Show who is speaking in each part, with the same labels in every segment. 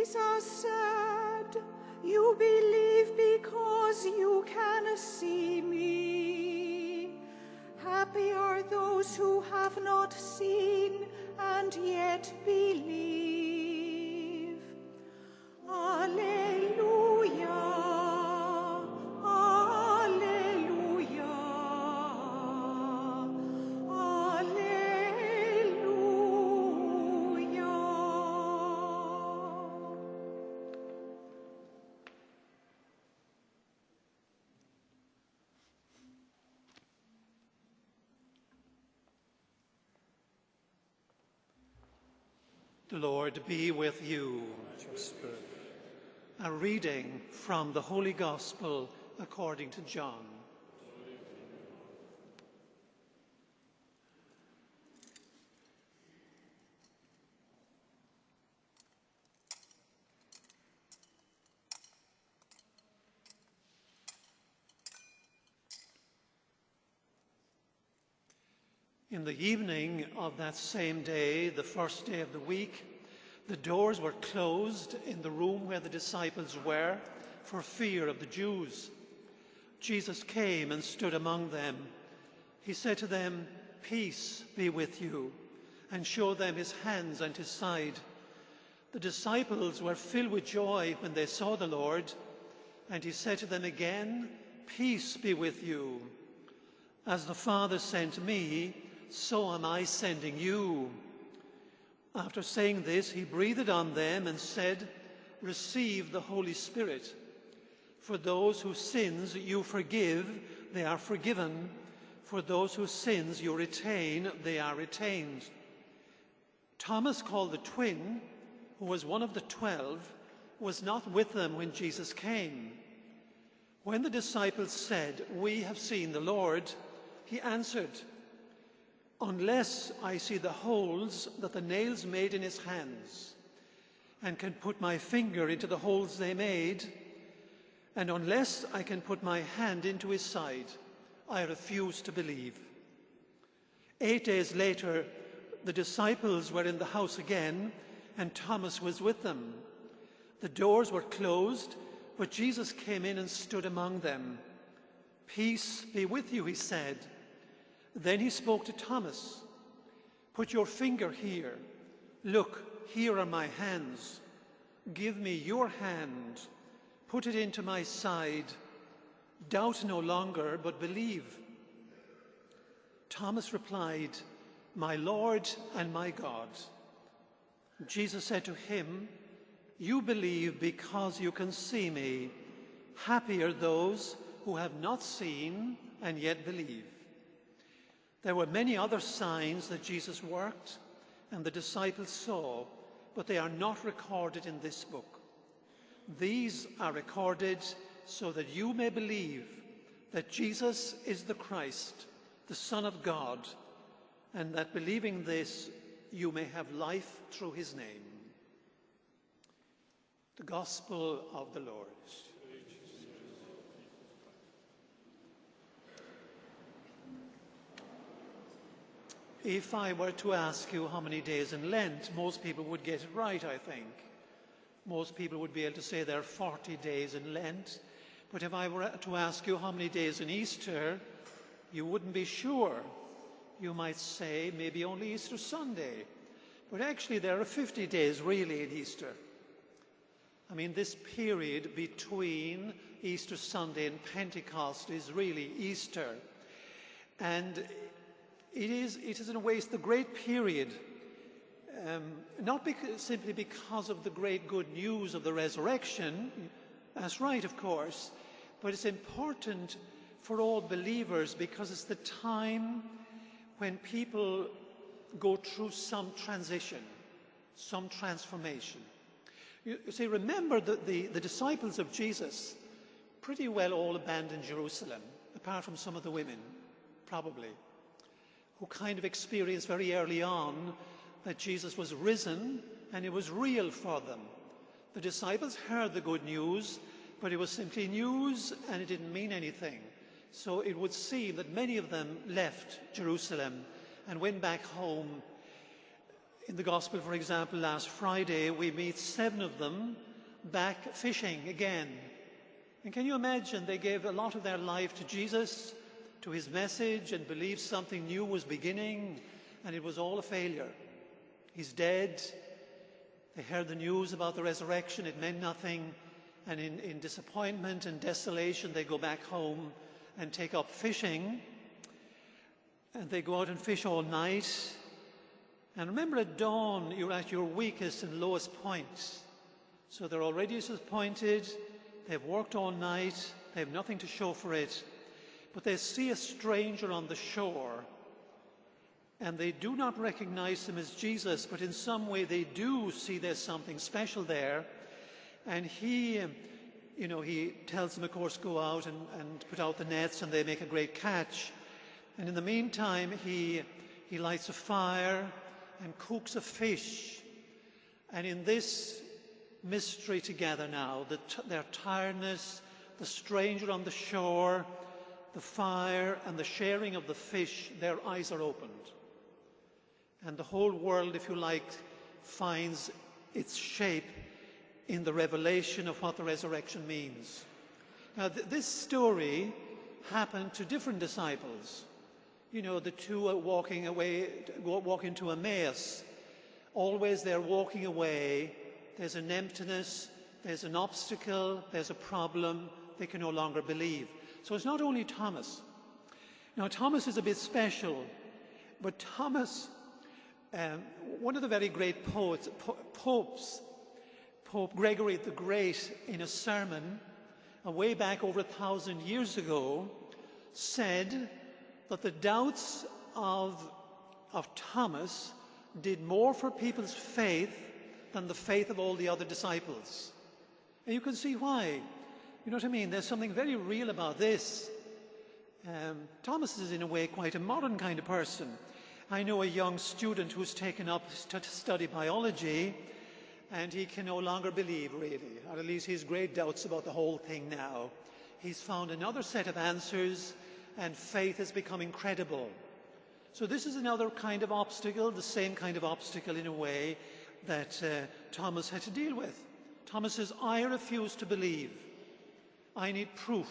Speaker 1: Jesus said, "You believe because you can see me. Happy are those who have not seen and yet believe." Alleluia.
Speaker 2: The Lord be with you. A reading from the Holy Gospel according to John. In the evening of that same day, the first day of the week, the doors were closed in the room where the disciples were for fear of the Jews. Jesus came and stood among them. He said to them, "Peace be with you," and showed them his hands and his side. The disciples were filled with joy when they saw the Lord, and he said to them again, "Peace be with you. As the Father sent me, so am I sending you." After saying this, he breathed on them and said, "Receive the Holy Spirit. For those whose sins you forgive, they are forgiven. For those whose sins you retain, they are retained." Thomas, called the twin, who was one of the 12, was not with them when Jesus came. When the disciples said, "We have seen the Lord," he answered, "Unless I see the holes that the nails made in his hands, and can put my finger into the holes they made, and unless I can put my hand into his side, I refuse to believe." 8 days later, the disciples were in the house again, and Thomas was with them. The doors were closed, but Jesus came in and stood among them. "Peace be with you," he said. Then he spoke to Thomas. "Put your finger here. Look, here are my hands. Give me your hand. Put it into my side. Doubt no longer, but believe." Thomas replied, "My Lord and my God." Jesus said to him, "You believe because you can see me. Happy are those who have not seen and yet believe." There were many other signs that Jesus worked and the disciples saw, but they are not recorded in this book. These are recorded so that you may believe that Jesus is the Christ, the Son of God, and that believing this, you may have life through his name. The Gospel of the Lord. If I were to ask you how many days in Lent, most people would get it right, I think. Most people would be able to say there are 40 days in Lent. But if I were to ask you how many days in Easter, you wouldn't be sure. You might say maybe only Easter Sunday. But actually there are 50 days really in Easter. I mean, this period between Easter Sunday and Pentecost is really Easter. And it is in a way the great period, not simply because of the great good news of the resurrection. That's right, of course, but it's important for all believers because it's the time when people go through some transition, some transformation. You see, remember that the disciples of Jesus pretty well all abandoned Jerusalem, apart from some of the women, probably, who kind of experienced very early on that Jesus was risen and it was real for them. The disciples heard the good news, but it was simply news and it didn't mean anything. So it would seem that many of them left Jerusalem and went back home In the Gospel, for example, last Friday, we meet 7 of them back fishing again. And can you imagine, they gave a lot of their life to Jesus, to his message, and believed something new was beginning, and it was all a failure. He's dead. They heard the news about the resurrection. It meant nothing. And in disappointment and desolation, they go back home and take up fishing. And they go out and fish all night. And remember, at dawn, you're at your weakest and lowest point. So they're already disappointed. They've worked all night. They have nothing to show for it. But they see a stranger on the shore. And they do not recognize him as Jesus, but in some way they do see there's something special there. And he tells them, of course, go out and put out the nets, and they make a great catch. And in the meantime, he lights a fire and cooks a fish. And in this mystery together now, their tiredness, the stranger on the shore, the fire and the sharing of the fish, their eyes are opened. And the whole world, if you like, finds its shape in the revelation of what the resurrection means. Now, this story happened to different disciples. You know, the two are walking to Emmaus. Always they're walking away. There's an emptiness, there's an obstacle, there's a problem. They can no longer believe. So it's not only Thomas. Now, Thomas is a bit special, but Thomas, one of the very great popes, Pope Gregory the Great, in a sermon way back over 1,000 years ago, said that the doubts of Thomas did more for people's faith than the faith of all the other disciples. And you can see why. You know what I mean? There's something very real about this. Thomas is in a way quite a modern kind of person. I know a young student who's taken up to study biology, and he can no longer believe, really, or at least he has great doubts about the whole thing now. He's found another set of answers, and faith has become incredible. So this is another kind of obstacle, the same kind of obstacle in a way that Thomas had to deal with. Thomas says, I refuse to believe. I need proof.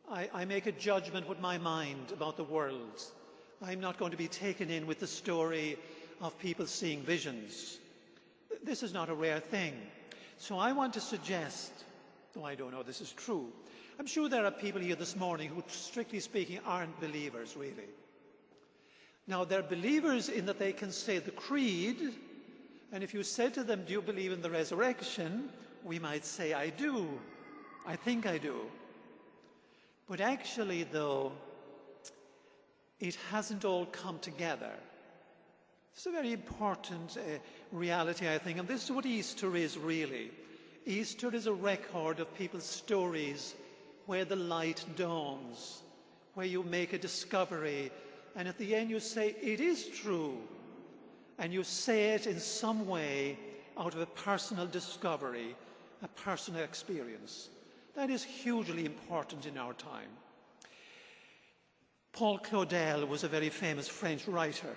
Speaker 2: I make a judgment with my mind about the world. I'm not going to be taken in with the story of people seeing visions. This is not a rare thing. So I want to suggest, though I don't know this is true, I'm sure there are people here this morning who, strictly speaking, aren't believers, really. Now, they're believers in that they can say the creed, and if you said to them, do you believe in the resurrection? We might say, I do. I think I do. But actually, though, it hasn't all come together. It's a very important reality, I think, and this is what Easter is really. Easter is a record of people's stories where the light dawns, where you make a discovery, and at the end you say, it is true, and you say it in some way out of a personal discovery, a personal experience. That is hugely important in our time. Paul Claudel was a very famous French writer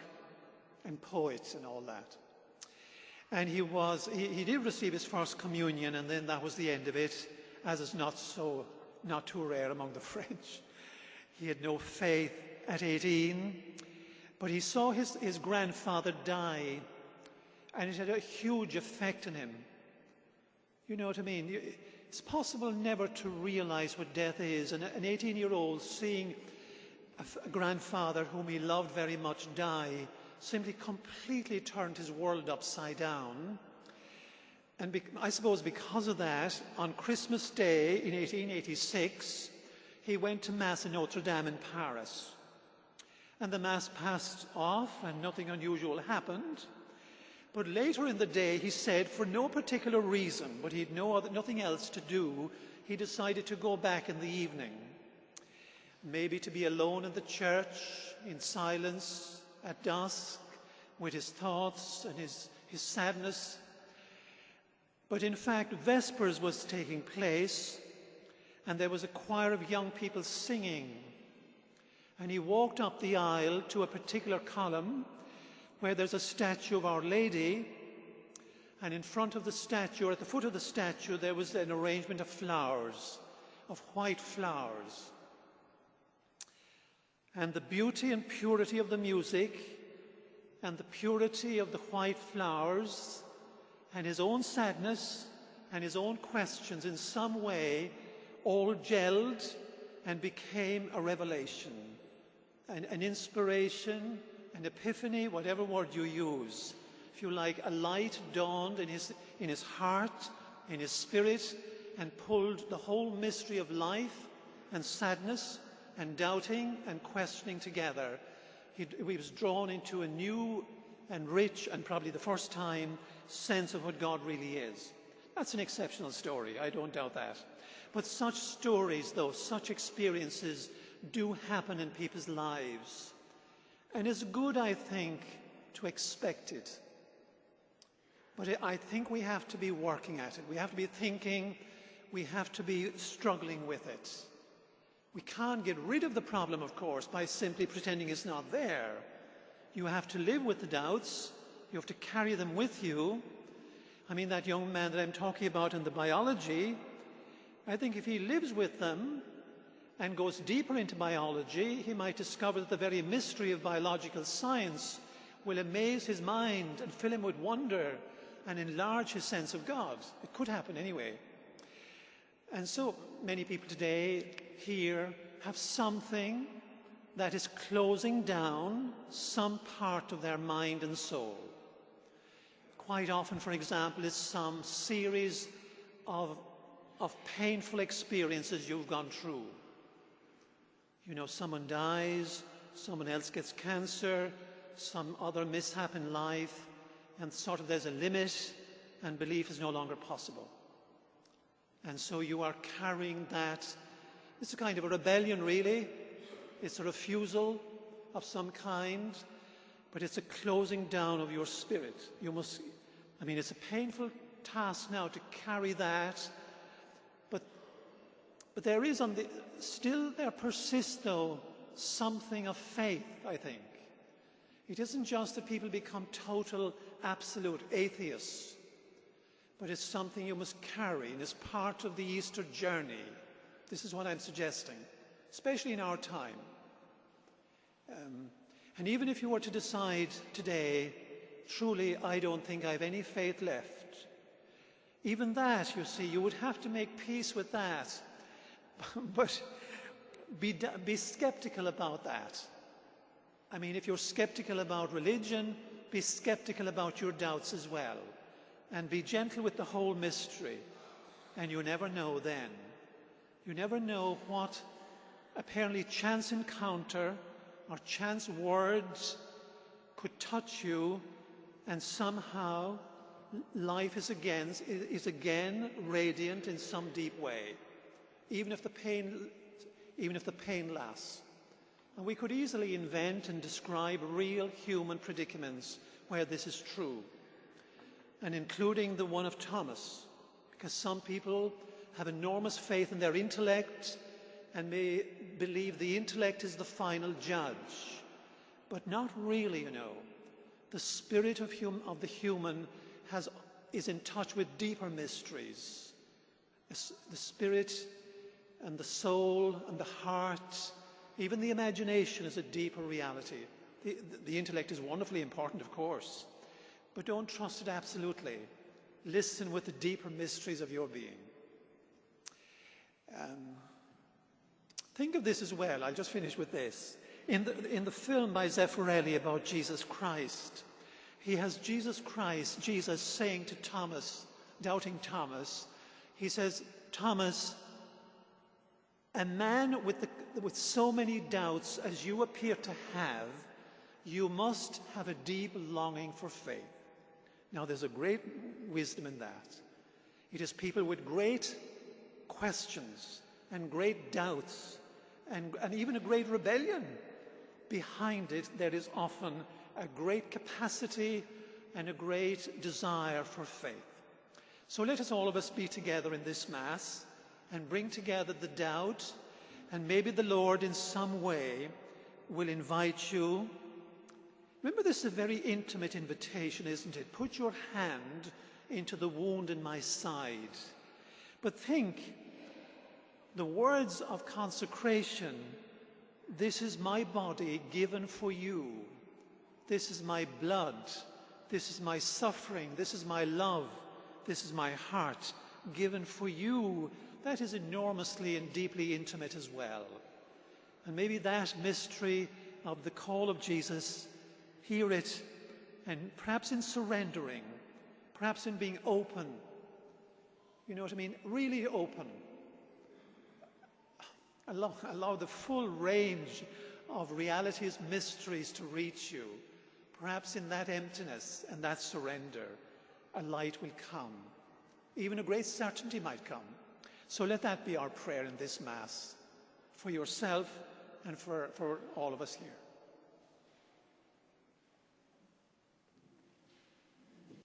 Speaker 2: and poet and all that. And he did receive his first communion, and then that was the end of it, as is not too rare among the French. He had no faith at 18, but he saw his grandfather die, and it had a huge effect on him. You know what I mean? It's possible never to realize what death is. And an 18-year-old seeing a grandfather whom he loved very much die simply completely turned his world upside down. And I suppose because of that, on Christmas Day in 1886, he went to Mass in Notre Dame in Paris. And the Mass passed off and nothing unusual happened. But later in the day, he said, for no particular reason, but he had nothing else to do, he decided to go back in the evening. Maybe to be alone in the church, in silence, at dusk, with his thoughts and his sadness. But in fact, Vespers was taking place, and there was a choir of young people singing. And he walked up the aisle to a particular column where there's a statue of Our Lady, and in front of the statue, or at the foot of the statue, there was an arrangement of flowers, of white flowers. And the beauty and purity of the music, and the purity of the white flowers, and his own sadness, and his own questions in some way all gelled and became a revelation, an inspiration, an epiphany, whatever word you use. If you like, a light dawned in his heart, in his spirit, and pulled the whole mystery of life and sadness and doubting and questioning together. He was drawn into a new and rich, and probably the first time, sense of what God really is. That's an exceptional story, I don't doubt that. But such stories, though, such experiences do happen in people's lives. And it's good, I think, to expect it. But I think we have to be working at it. We have to be thinking, we have to be struggling with it. We can't get rid of the problem, of course, by simply pretending it's not there. You have to live with the doubts. You have to carry them with you. I mean, that young man that I'm talking about in the biology, I think if he lives with them and goes deeper into biology, he might discover that the very mystery of biological science will amaze his mind and fill him with wonder and enlarge his sense of God. It could happen anyway. And so many people today here have something that is closing down some part of their mind and soul. Quite often, for example, it's some series of painful experiences you've gone through. You know, someone dies, someone else gets cancer, some other mishap in life, and sort of there's a limit and belief is no longer possible. And so you are carrying that. It's a kind of a rebellion, really. It's a refusal of some kind, but it's a closing down of your spirit. It's a painful task now to carry that, but there is there persists, though, something of faith, I think. It isn't just that people become total, absolute atheists, but it's something you must carry, and it's part of the Easter journey. This is what I'm suggesting, especially in our time. And even if you were to decide today, truly, I don't think I have any faith left, even that, you see, you would have to make peace with that. But be skeptical about that. I mean, if you're skeptical about religion, be skeptical about your doubts as well. And be gentle with the whole mystery. And you never know then. You never know what apparently chance encounter or chance words could touch you, and somehow life is again radiant in some deep way, even if the pain lasts. And we could easily invent and describe real human predicaments where this is true, and including the one of Thomas, because some people have enormous faith in their intellect and may believe the intellect is the final judge, but not really, you know. The spirit of the human is in touch with deeper mysteries. The spirit and the soul and the heart, even the imagination, is a deeper reality. The intellect is wonderfully important, of course, but don't trust it absolutely. Listen with the deeper mysteries of your being. Think of this as well. I'll just finish with this. In the film by Zeffirelli about Jesus Christ, he has Jesus saying to Thomas, doubting Thomas, he says, Thomas, a man with so many doubts as you appear to have, you must have a deep longing for faith. Now, there's a great wisdom in that. It is people with great questions and great doubts and even a great rebellion. Behind it, there is often a great capacity and a great desire for faith. So let us all of us be together in this Mass and bring together the doubt, and maybe the Lord in some way will invite you Remember, this is a very intimate invitation, isn't it? Put your hand into the wound in my side. But think, the words of consecration, this is my body given for you. This is my blood. This is my suffering. This is my love. This is my heart given for you. That is enormously and deeply intimate as well. And maybe that mystery of the call of Jesus, hear it, and perhaps in surrendering, perhaps in being open, you know what I mean, really open. Allow the full range of realities, mysteries to reach you. Perhaps in that emptiness and that surrender, a light will come. Even a great certainty might come. So let that be our prayer in this Mass, for yourself and for all of us here.